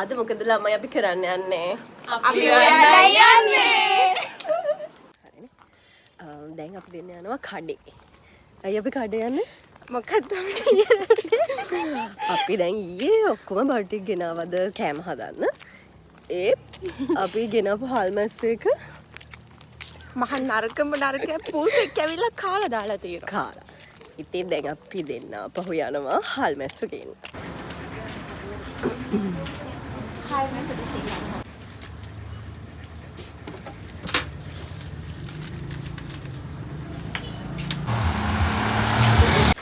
අද මොකද ළමයි අපි කරන්න යන්නේ? අපි ඔයාලා යන්නේ. දැන් අපි දෙන්න යනවා කඩේ. අය අපි කඩේ යන්නේ? මොකක්ද අපි දැන් ඊයේ ඔක්කොම බඩටික් ගෙනාවද කෑම හදන්න. ඒත් අපි ගෙනාපු හල්මැස් එක මහ නරකම නරක පූසෙක් ඇවිල්ලා කාලා දාලා තියෙනවා. කාලා. ඉතින් දැන් අපි දෙන්න පහු යනවා හල්මැස්ස ගේන්න.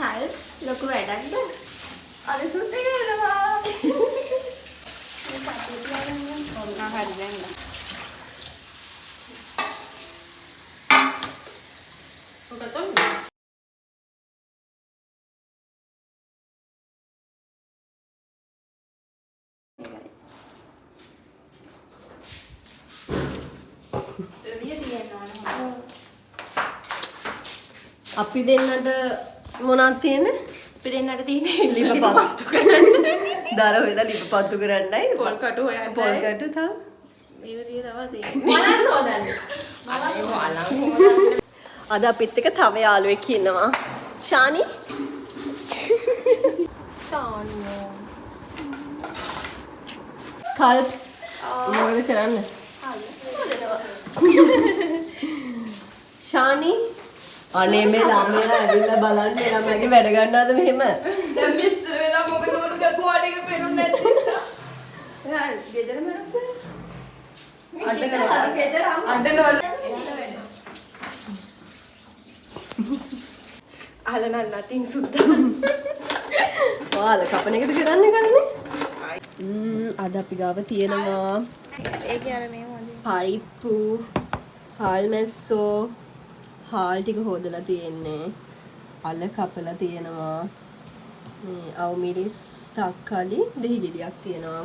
කල්ස් ලොකු වැඩක්ද? අද සුත් එක එනවා. හරි දැන්. අපි දෙන්නට මොනවද තියෙන්නේ? අපි දෙන්නට තියෙන්නේ ලිප පත්තු කරන්න. දර හොයලා ලිප පත්තු කරන්නයි. පොල් කටු හොයන්න. පොල් කටු තව. මේවලිය තව තියෙන්නේ. මොනවද හොදන්නේ? අද අපිත් එක්ක තව යාළුවෙක් ඉන්නවා. ශානි. කල්ප්ස්. මොකද කරන්නේ? ශානි. අනේ මේ ළමයා ඇවිල්ලා බලන්න ළමයාගේ වැඩ ගන්නවද මෙහෙම? දැන් මෙච්චර වෙලා මොකද උණු ගකුවාට එක පෙනුන්නේ නැත්තේ? එහා ගෙදර මනස. අඬනවා. අහලා නටින් සුද්දා. ඔයාලා කපන එකද කරන්නේ කන්නේ? අද අපි ගාව තියෙනවා ඒකේ අර මේ මොකද? පරිප්පු, හාල්මැස්සෝ, හාල් ටික හොදලා තියෙන්නේ. අල කපලා තියෙනවා. මේ අවු මිරිස්, තක්කාලි, දෙහි ගෙඩියක් තියෙනවා.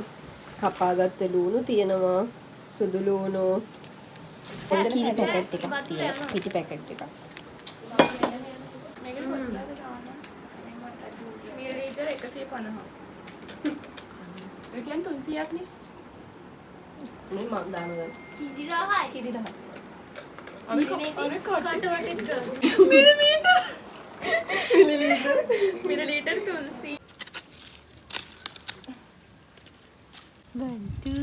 කපාගත්ත ලුණු තියෙනවා. සුදු ලුණු. කිරි පැකට් එකක් තියෙනවා. පිටි පැකට් එකක්. මේකේ පස්ලාද ගන්න. මිලිලීටර් 150. ඒ කියන්නේ 300ක් නේ. මේ මම දානවා. කිරි රහයි. කිරි රහ. මිලිලීටර් 300. Bantu.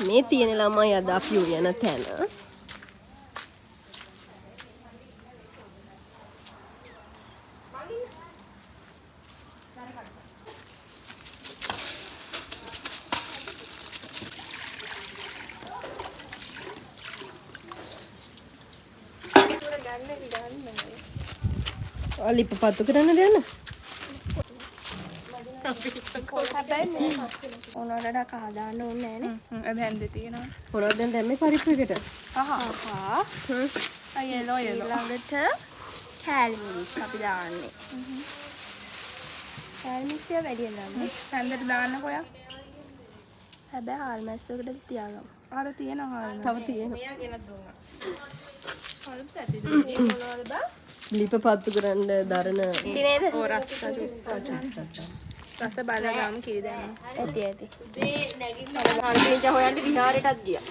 මේ තියෙන ළමයි අද අපි යන තැන. ලිප පත්තු කරන්න දෙන්න. හැබැයි මේ උනරට කහදාන්න ඕනේ නෑනේ. හැන්දේ තියෙනවා. මොනවද දැන් දැම්මේ පරිප්පු එකට? යෙලෝ ඊළඟට කෑලි මිරිස් අපි දාන්නේ. කෑලි මිරිස් ටික වැඩියෙන් දාන්න. හැන්දට දාන්නකෝ යා. හැබැයි හාල්මැස්සකට තියාගමු. අර තියෙනවා හාල්මැස්ස. තව තියෙනවා. මෙයා ගෙනත් දුන්නා. හාල්මැස්ස ඇතිද? මේ මොනවද බා? ලිප පත්තු කරන්න දරන තිනේද? ඕ රස බලගාම කිරි දැම්ම. ඇති ඇති. මේ නැගින්න හල්පේජ හොයන්න විහාරයටත් ගියා.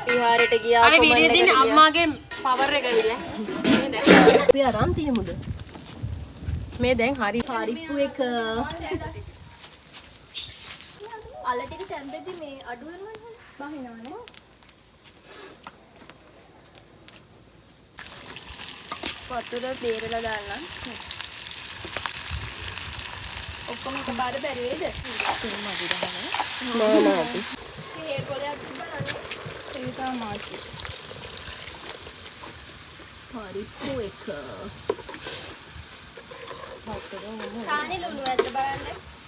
විහාරයට ගියා අර වීඩියෝ තියෙන අම්මාගේ පවර් එක ඇවිල්ලා. අපි අරන් තියමුද? මේ දැන් හරි පරිප්පු එක අල ටික සැම්පෙද්දි මේ අඩු වෙනවනේ. බහිනවනේ. වතුර බේරලා දාන්න. ඔක්කොම එකපාරට බැරි වේද? නෑ නෑ අපි. හේර් කොලයක් තිබ්බනනේ. ඒක තමයි. පරිප්පු එක ශානි ලුණු ඇද්ද බලන්න.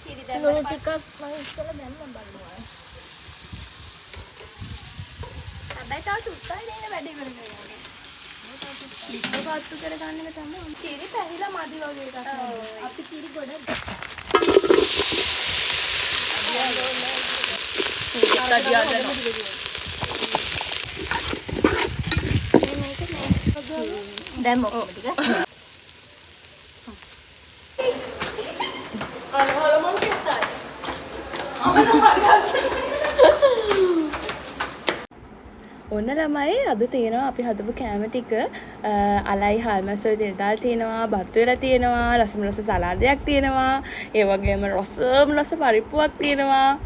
කිරි දැම්ම. ලුණු ටිකක් මම ඉස්සෙල්ලා දැම්මම බලනවා. හැබැයි තාම සුත්තයි නේද වැඩි කරන්නේ. ලිප්ප පත්තු කරගන්න එක තමයි. කිරි පැහිලා මදි වගේ එකක්. අපි කිරි ගොඩක් දැන් මොකද ටික ඔන්න ළමයි අද තියෙනවා අපි හදපු කෑම ටික අලයි හාල්මැස්සොයි තෙල් දාලා තියෙනවා බත් වෙලා තියෙනවා රසම රස සලාදයක් තියෙනවා ඒ වගේම රසම රස පරිප්පුවක් තියෙනවා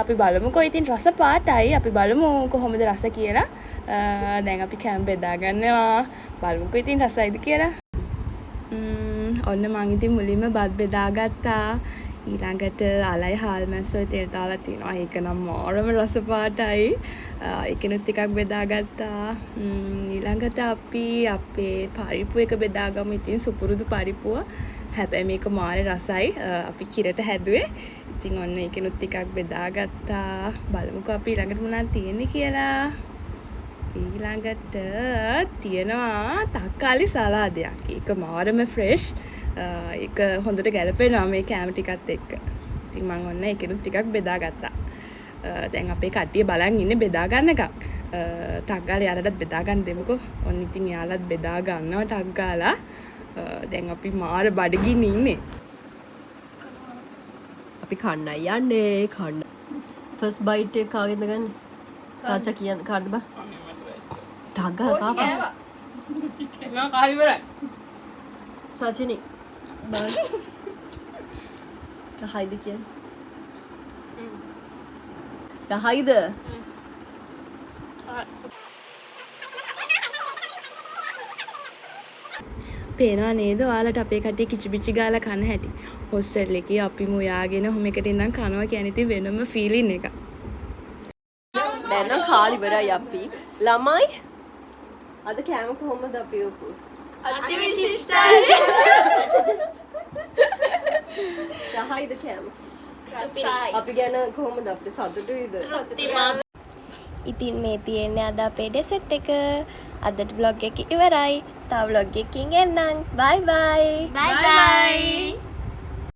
අපි බලමුකෝ ඉතින් රස පාටයි අපි බලමු කොහොමද රස කියලා දැන් අපි කෑම බෙදා ගන්නවා බලමුකෝ ඉතින් රසයිද කියලා ඔන්න මං ඉතින් මුලින්ම බත් බෙදාගත්තා ඊළඟට අලයි හාල්මැස්සොයි තෙල් දාලා තියෙනවා ඒක නම් මාරම රස පාටයි ඒකෙනුත් ටිකක් බෙදාගත්තා ඊළඟට අපි අපේ පරිප්පු එක බෙදාගමු ඉතින් සුපුරුදු පරිප්පුව හැබැයි මේක මාරේ රසයි අපි කිරට හැදුවේ ඉතින් ඔන්න ඒකෙනුත් ටිකක් බෙදාගත්තා බලමුකෝ අපි ඊළඟට මොනවද තියෙන්නේ කියලා ඊළඟට තියෙනවා තක්කාලි සලාදයක් ඒක මාරම ෆ්‍රෙෂ් ඒක හොඳට ගැලපෙනවා මේ කෑම ටිකත් එක්ක ඉතින් මම ඔන්න ඒකෙනුත් ටිකක් බෙදාගත්තා දැන් අපේ කට්ටිය බලන් ඉන්නේ බෙදා ගන්න එකක් ටක් ගාලා යාලටත් බෙදා ගන්න දෙමුකෝ ඔන්න ඉතින් යාලත් බෙදා ගන්නවා ටක් ගාලා දැන් අපි මාර බඩගින්න ඉන්නේ අපි කන්නයි යන්නේ කන්න ෆස්ට් බයිට් එක කාගෙන්ද ගන්න සාචා කියන්න කන්න බා ටක් ගාලා කාපා මම කාලි ඉවරයි. සචිනි බලන්න රහයිද කියන්නේ රහයිද පේනවා නේද ඔයාලට අපේ කට්ටිය කිචිබිචි ගාලා කන හැටි හොස්ටල් එකේ අපිම උයාගෙන ඔහොම එකට ඉඳන් කනවා කියන්නේ ඉතින් වෙනම ෆීලින් එකක් දැන් නම් කාලි ඉවරයි අපි ළමයි අද කෑම කොහොමද අපි උපු අතිවිශිෂ්ටයි රහයිද කෑම සුපිරි අපි ගැන කොහොමද අපිට සතුටුයිද ඉතින් මේ තියෙන්නේ අද අපේ ඩෙසර්ට් එක අදට vlog එක ඉවරයි තව vlog එකකින් එන්නම් bye bye